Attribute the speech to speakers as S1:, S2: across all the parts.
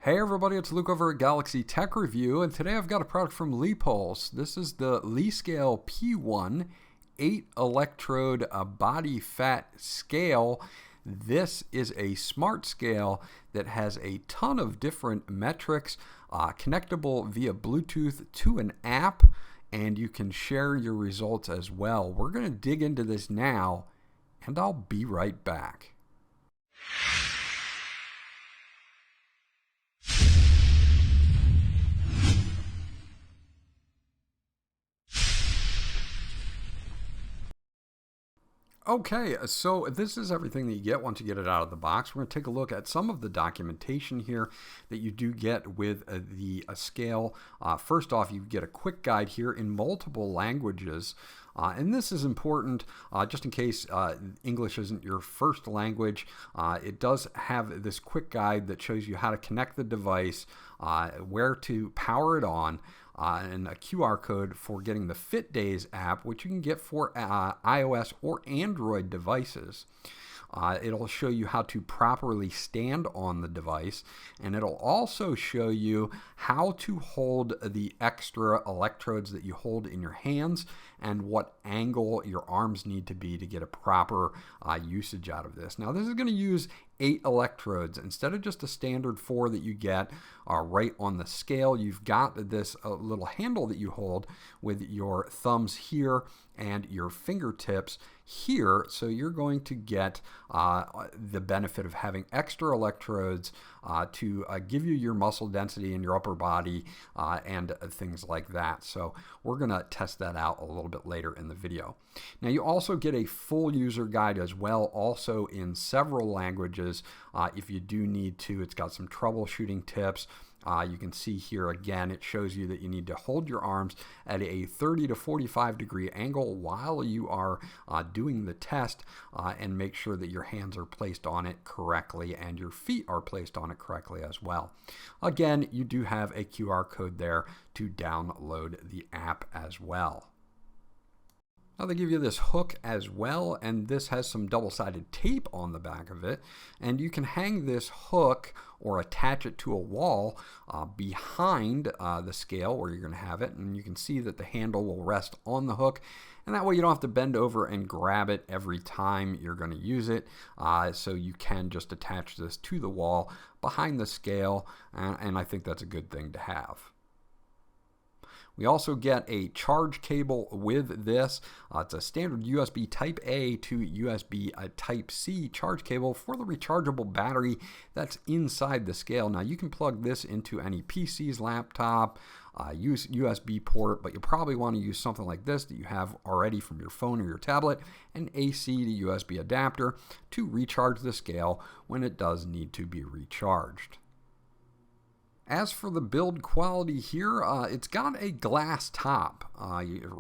S1: Hey everybody, it's Luke over at Galaxy Tech Review, and today I've got a product from Lepulse. This is the Lescale P1 8-electrode body fat scale. This is a smart scale that has a ton of different metrics, connectable via Bluetooth to an app, and you can share your results as well. We're going to dig into this now, and I'll be right back. Okay, so this is everything that you get once you get it out of the box. We're going to take a look at some of the documentation here that you do get with the scale. First off, you get a quick guide here in multiple languages. And this is important just in case English isn't your first language. It does have this quick guide that shows you how to connect the device, where to power it on, and a QR code for getting the Fit Days app, which you can get for iOS or Android devices. It'll show you how to properly stand on the device, and it'll also show you how to hold the extra electrodes that you hold in your hands and what angle your arms need to be to get a proper usage out of this. Now, this is going to use 8 electrodes instead of just a standard 4 that you get right on the scale. You've got this little handle that you hold with your thumbs here and your fingertips here, so you're going to get the benefit of having extra electrodes to give you your muscle density in your upper body and things like that. So we're going to test that out a little bit later in the video. Now, you also get a full user guide as well, also in several languages if you do need to. It's got some troubleshooting tips. You can see here again, it shows you that you need to hold your arms at a 30 to 45 degree angle while you are doing the test, and make sure that your hands are placed on it correctly and your feet are placed on it correctly as well. Again, you do have a QR code there to download the app as well. Now, they give you this hook as well, and this has some double-sided tape on the back of it, and you can hang this hook or attach it to a wall behind the scale where you're going to have it, and you can see that the handle will rest on the hook, and that way you don't have to bend over and grab it every time you're going to use it. So you can just attach this to the wall behind the scale, and I think that's a good thing to have. We also get a charge cable with this. It's a standard USB Type A to USB Type C charge cable for the rechargeable battery that's inside the scale. Now, you can plug this into any PC's laptop, use USB port, but you'll probably want to use something like this that you have already from your phone or your tablet, an AC to USB adapter to recharge the scale when it does need to be recharged. As for the build quality here, it's got a glass top,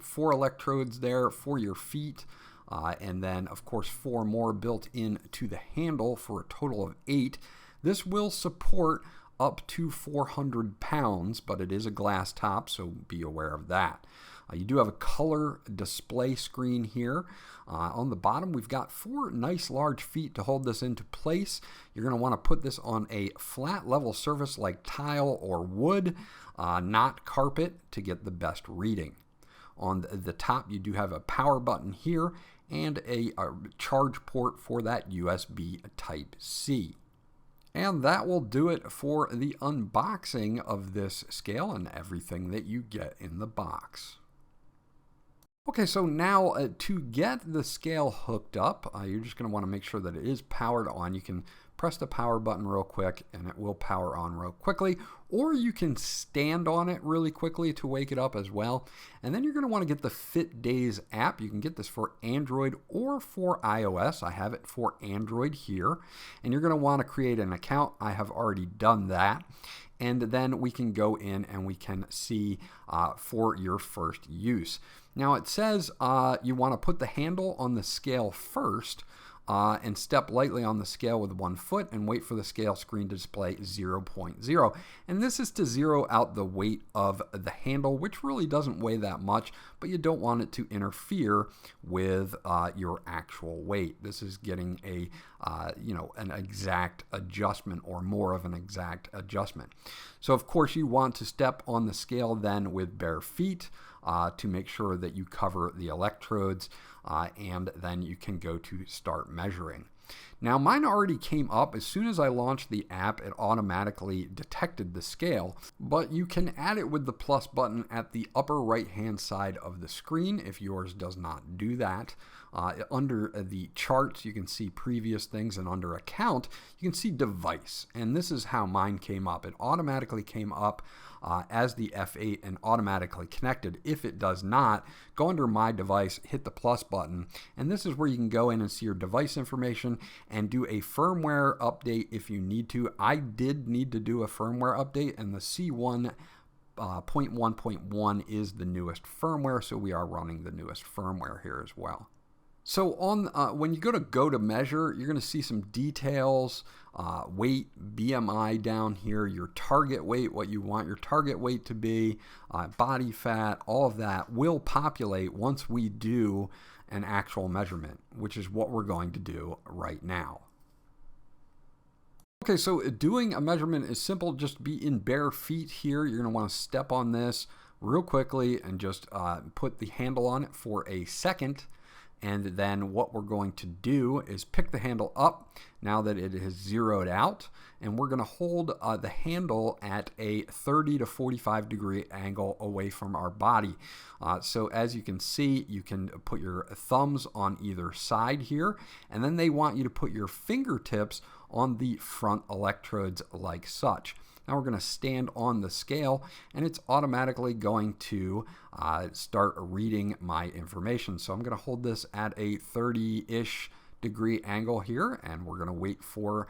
S1: 4 electrodes there for your feet, and then of course 4 more built into the handle for a total of 8. This will support up to 400 pounds, but it is a glass top, so be aware of that. You do have a color display screen here. On the bottom, we've got 4 nice large feet to hold this into place. You're going to want to put this on a flat level surface like tile or wood, not carpet, to get the best reading. On the top, you do have a power button here and a charge port for that USB Type C. And that will do it for the unboxing of this scale and everything that you get in the box. Okay, so now to get the scale hooked up, you're just going to want to make sure that it is powered on. You can press the power button real quick and it will power on real quickly, or you can stand on it really quickly to wake it up as well. And then you're going to want to get the Fit Days app. You can get this for Android or for iOS. I have it for Android here. And you're going to want to create an account. I have already done that. And then we can go in and we can see for your first use. Now, it says you want to put the handle on the scale first, and step lightly on the scale with 1 foot and wait for the scale screen to display 0.0. And this is to zero out the weight of the handle, which really doesn't weigh that much, but you don't want it to interfere with your actual weight. This is getting a an exact adjustment or more of an exact adjustment. So of course you want to step on the scale then with bare feet to make sure that you cover the electrodes, and then you can go to start measuring. Now mine already came up as soon as I launched the app. It automatically detected the scale, but you can add it with the plus button at the upper right hand side of the screen if yours does not do that. Under the charts you can see previous things, and under account you can see device, and this is how mine came up. It automatically came up as the F8 and automatically connected. If it does not, go under my device, hit the plus button, and this is where you can go in and see your device information and do a firmware update if you need to. I did need to do a firmware update, and the C1.1.1 is the newest firmware, so we are running the newest firmware here as well. So on when you go to measure, you're going to see some details, weight, BMI down here, your target weight, what you want your target weight to be, body fat, all of that will populate once we do an actual measurement, which is what we're going to do right now. Okay, so doing a measurement is simple. Just be in bare feet here. You're going to want to step on this real quickly and just put the handle on it for a second. And then what we're going to do is pick the handle up now that it is zeroed out, and we're going to hold the handle at a 30 to 45 degree angle away from our body. So as you can see, you can put your thumbs on either side here, and then they want you to put your fingertips on the front electrodes like such. Now we're going to stand on the scale, and it's automatically going to start reading my information. So I'm going to hold this at a 30-ish degree angle here, and we're going to wait for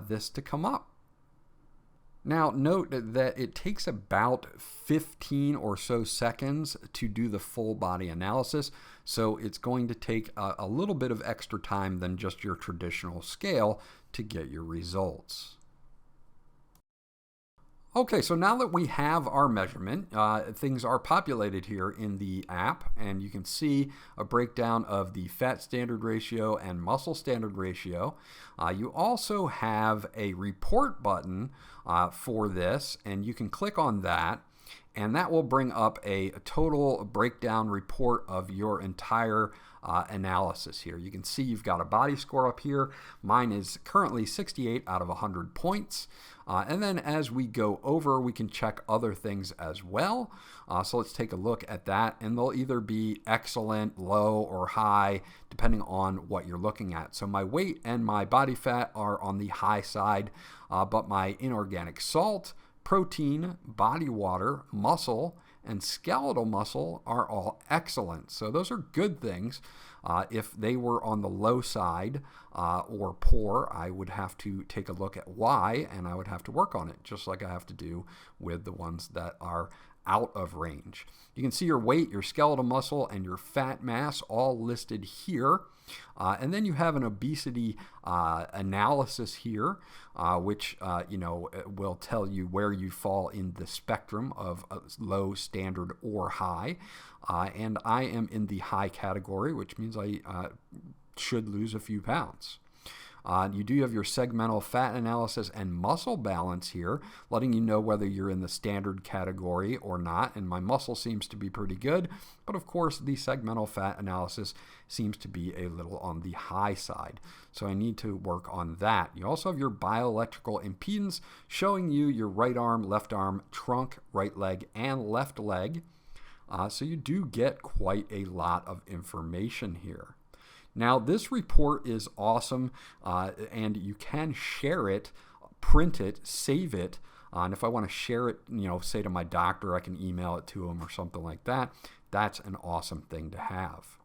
S1: this to come up. Now note that it takes about 15 or so seconds to do the full body analysis, so it's going to take a little bit of extra time than just your traditional scale to get your results. Okay, so now that we have our measurement, things are populated here in the app, and you can see a breakdown of the fat standard ratio and muscle standard ratio. You also have a report button for this, and you can click on that, and that will bring up a total breakdown report of your entire analysis here. You can see you've got a body score up here. Mine is currently 68 out of 100 points. And then as we go over, we can check other things as well. So let's take a look at that, and they'll either be excellent, low, or high, depending on what you're looking at. So my weight and my body fat are on the high side, but my inorganic salt, protein, body water, muscle, and skeletal muscle are all excellent. So those are good things. If they were on the low side or poor, I would have to take a look at why, and I would have to work on it, just like I have to do with the ones that are out of range. You can see your weight, your skeletal muscle, and your fat mass all listed here. And then you have an obesity analysis here, which will tell you where you fall in the spectrum of low, standard, or high. And I am in the high category, which means I should lose a few pounds. You do have your segmental fat analysis and muscle balance here, letting you know whether you're in the standard category or not, and my muscle seems to be pretty good, but of course the segmental fat analysis seems to be a little on the high side, so I need to work on that. You also have your bioelectrical impedance showing you your right arm, left arm, trunk, right leg, and left leg, so you do get quite a lot of information here. Now this report is awesome, and you can share it, print it, save it, and if I want to share it, say to my doctor, I can email it to him or something like that. That's an awesome thing to have.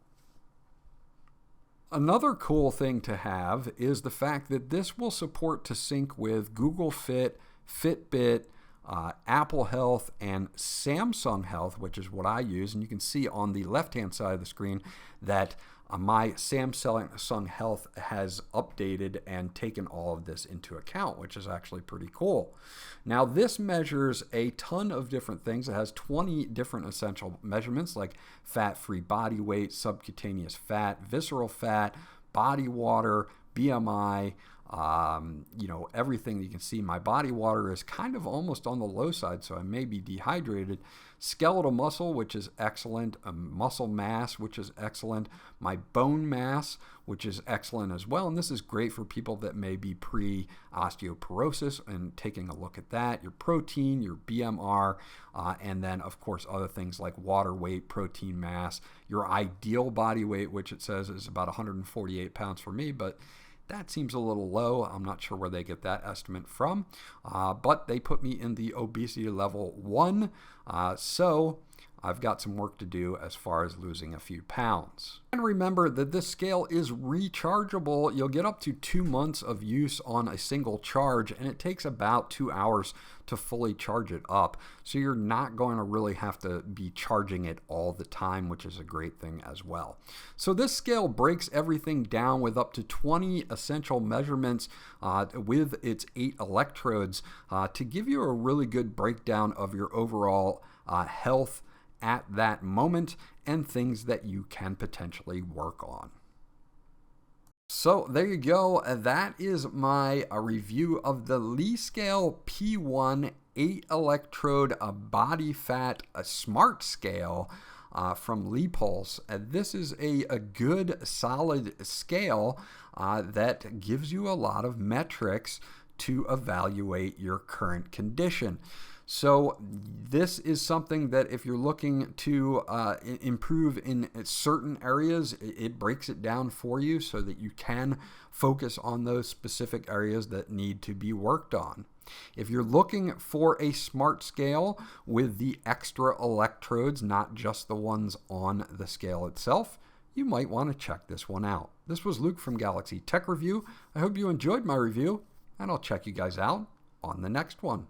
S1: Another cool thing to have is the fact that this will support to sync with Google Fit, Fitbit, Apple Health, and Samsung Health, which is what I use. And you can see on the left-hand side of the screen that my Samsung Health has updated and taken all of this into account, which is actually pretty cool. Now, this measures a ton of different things. It has 20 different essential measurements like fat-free body weight, subcutaneous fat, visceral fat, body water, BMI, everything. You can see my body water is kind of almost on the low side, so I may be dehydrated. Skeletal muscle, which is excellent. Muscle mass, which is excellent. My bone mass, which is excellent as well. And this is great for people that may be pre-osteoporosis and taking a look at that. Your protein, your BMR, and then, of course, other things like water weight, protein mass, your ideal body weight, which it says is about 148 pounds for me, but that seems a little low. I'm not sure where they get that estimate from, but they put me in the obesity level 1, so I've got some work to do as far as losing a few pounds. And remember that this scale is rechargeable. You'll get up to 2 months of use on a single charge, and it takes about 2 hours to fully charge it up. So you're not going to really have to be charging it all the time, which is a great thing as well. So this scale breaks everything down with up to 20 essential measurements with its 8 electrodes to give you a really good breakdown of your overall health at that moment and things that you can potentially work on. So there you go. That is my review of the Lescale P1 8-electrode body fat smart scale from Lepulse. This is a good solid scale that gives you a lot of metrics to evaluate your current condition. So this is something that if you're looking to improve in certain areas, it breaks it down for you so that you can focus on those specific areas that need to be worked on. If you're looking for a smart scale with the extra electrodes, not just the ones on the scale itself, you might want to check this one out. This was Luke from Galaxy Tech Review. I hope you enjoyed my review, and I'll check you guys out on the next one.